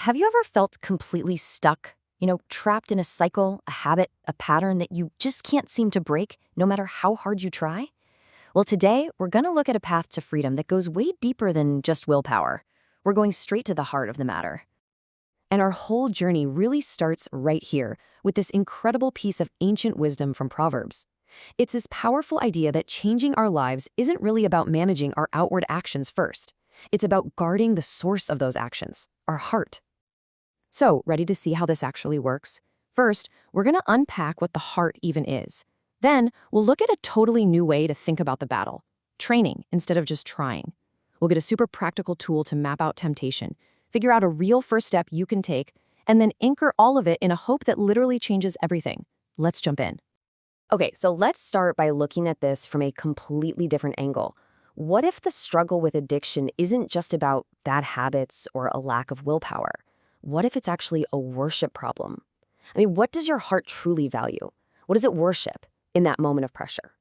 Have you ever felt completely stuck? Trapped in a cycle, a habit, a pattern that you just can't seem to break, no matter how hard you try? Well, today, we're going to look at a path to freedom that goes way deeper than just willpower. We're going straight to the heart of the matter. And our whole journey really starts right here with this incredible piece of ancient wisdom from Proverbs. It's this powerful idea that changing our lives isn't really about managing our outward actions first. It's about guarding the source of those actions, our heart. So, ready to see how this actually works? First, we're going to unpack what the heart even is. Then, we'll look at a totally new way to think about the battle, training instead of just trying. We'll get a super practical tool to map out temptation, figure out a real first step you can take, and then anchor all of it in a hope that literally changes everything. Let's jump in. Okay, so let's start by looking at this from a completely different angle. What if the struggle with addiction isn't just about bad habits or a lack of willpower? What if it's actually a worship problem? What does your heart truly value? What does it worship in that moment of pressure?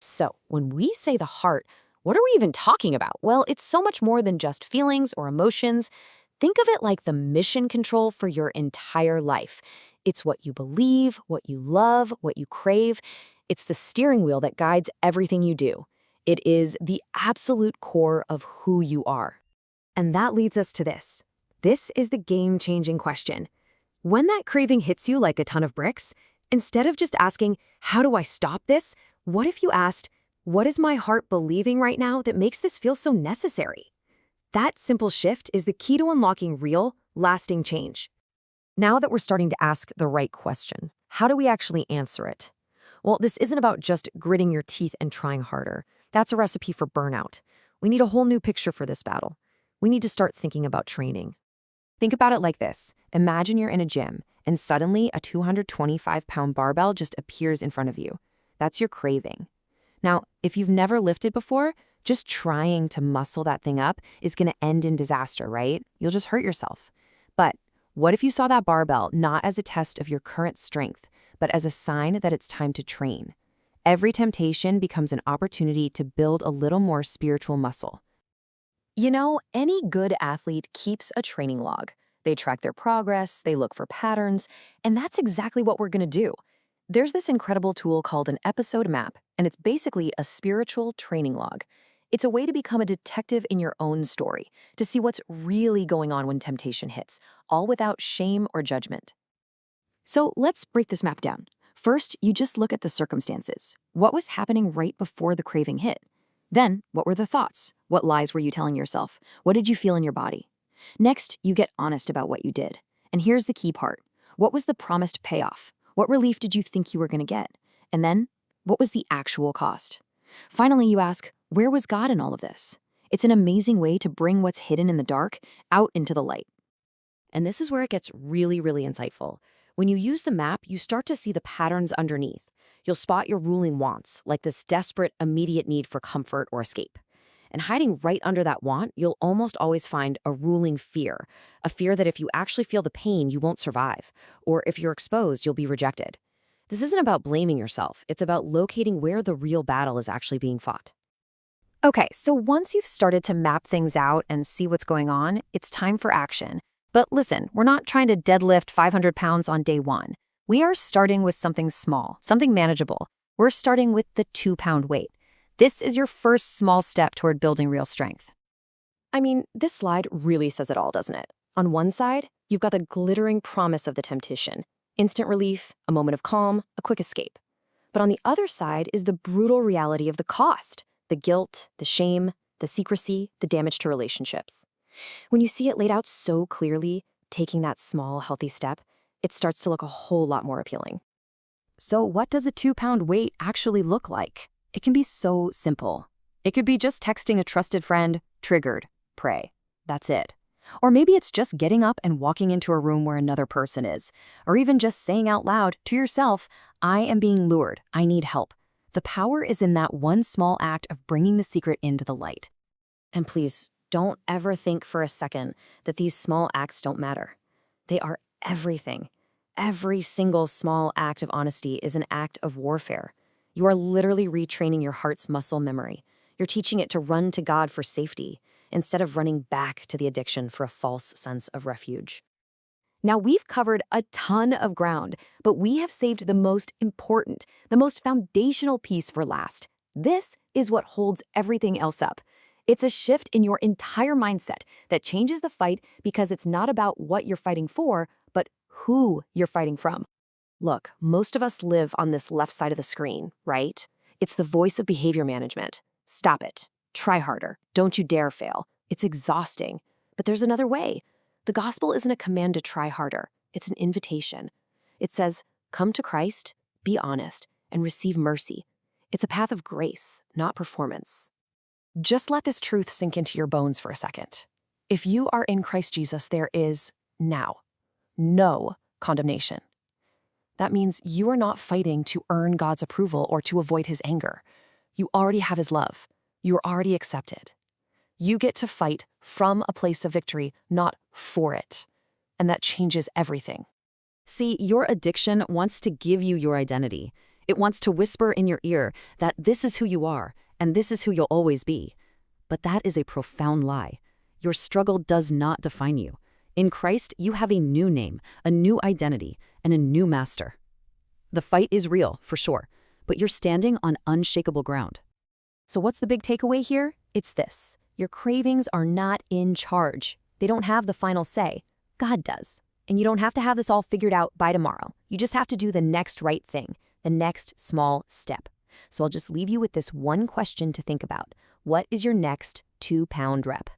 So, when we say the heart, what are we even talking about? Well, it's so much more than just feelings or emotions. Think of it like the mission control for your entire life. It's what you believe, what you love, what you crave. It's the steering wheel that guides everything you do. It is the absolute core of who you are. And that leads us to this. This is the game-changing question. When that craving hits you like a ton of bricks, instead of just asking, how do I stop this? What if you asked, what is my heart believing right now that makes this feel so necessary? That simple shift is the key to unlocking real, lasting change. Now that we're starting to ask the right question, how do we actually answer it? Well, this isn't about just gritting your teeth and trying harder. That's a recipe for burnout. We need a whole new picture for this battle. We need to start thinking about training. Think about it like this. Imagine you're in a gym, and suddenly a 225-pound barbell just appears in front of you. That's your craving. Now, if you've never lifted before, just trying to muscle that thing up is going to end in disaster, right? You'll just hurt yourself. But what if you saw that barbell not as a test of your current strength, but as a sign that it's time to train? Every temptation becomes an opportunity to build a little more spiritual muscle. Any good athlete keeps a training log. They track their progress, they look for patterns, and that's exactly what we're going to do. There's this incredible tool called an episode map, and it's basically a spiritual training log. It's a way to become a detective in your own story, to see what's really going on when temptation hits, all without shame or judgment. So let's break this map down. First, you just look at the circumstances. What was happening right before the craving hit? Then, what were the thoughts? What lies were you telling yourself? What did you feel in your body? Next, you get honest about what you did. And here's the key part. What was the promised payoff? What relief did you think you were going to get? And then, what was the actual cost? Finally, you ask, where was God in all of this? It's an amazing way to bring what's hidden in the dark out into the light. And this is where it gets really, really insightful. When you use the map, you start to see the patterns underneath. You'll spot your ruling wants, like this desperate, immediate need for comfort or escape. And hiding right under that want, you'll almost always find a ruling fear, a fear that if you actually feel the pain, you won't survive, or if you're exposed, you'll be rejected. This isn't about blaming yourself. It's about locating where the real battle is actually being fought. Okay, so once you've started to map things out and see what's going on, it's time for action. But listen, we're not trying to deadlift 500 pounds on day one. We are starting with something small, something manageable. We're starting with the 2-pound weight. This is your first small step toward building real strength. This slide really says it all, doesn't it? On one side, you've got the glittering promise of the temptation. Instant relief, a moment of calm, a quick escape. But on the other side is the brutal reality of the cost, the guilt, the shame, the secrecy, the damage to relationships. When you see it laid out so clearly, taking that small, healthy step, it starts to look a whole lot more appealing. So what does a 2-pound weight actually look like? It can be so simple. It could be just texting a trusted friend, triggered, pray. That's it. Or maybe it's just getting up and walking into a room where another person is. Or even just saying out loud to yourself, I am being lured, I need help. The power is in that one small act of bringing the secret into the light. And please, don't ever think for a second that these small acts don't matter. They are everything. Every single small act of honesty is an act of warfare. You are literally retraining your heart's muscle memory. You're teaching it to run to God for safety, instead of running back to the addiction for a false sense of refuge. Now, we've covered a ton of ground, but we have saved the most important, the most foundational piece for last. This is what holds everything else up. It's a shift in your entire mindset that changes the fight because it's not about what you're fighting for, but who you're fighting from. Look, most of us live on this left side of the screen, right? It's the voice of behavior management. Stop it. Try harder. Don't you dare fail. It's exhausting. But there's another way. The gospel isn't a command to try harder. It's an invitation. It says, come to Christ, be honest, and receive mercy. It's a path of grace, not performance. Just let this truth sink into your bones for a second. If you are in Christ Jesus, there is now no condemnation. That means you are not fighting to earn God's approval or to avoid his anger. You already have his love. You are already accepted. You get to fight from a place of victory, not for it. And that changes everything. See, your addiction wants to give you your identity. It wants to whisper in your ear that this is who you are, and this is who you'll always be. But that is a profound lie. Your struggle does not define you. In Christ, you have a new name, a new identity, and a new master. The fight is real, for sure, but you're standing on unshakable ground. So what's the big takeaway here? It's this. Your cravings are not in charge. They don't have the final say. God does. And you don't have to have this all figured out by tomorrow. You just have to do the next right thing, the next small step. So I'll just leave you with this one question to think about. What is your next 2-pound rep?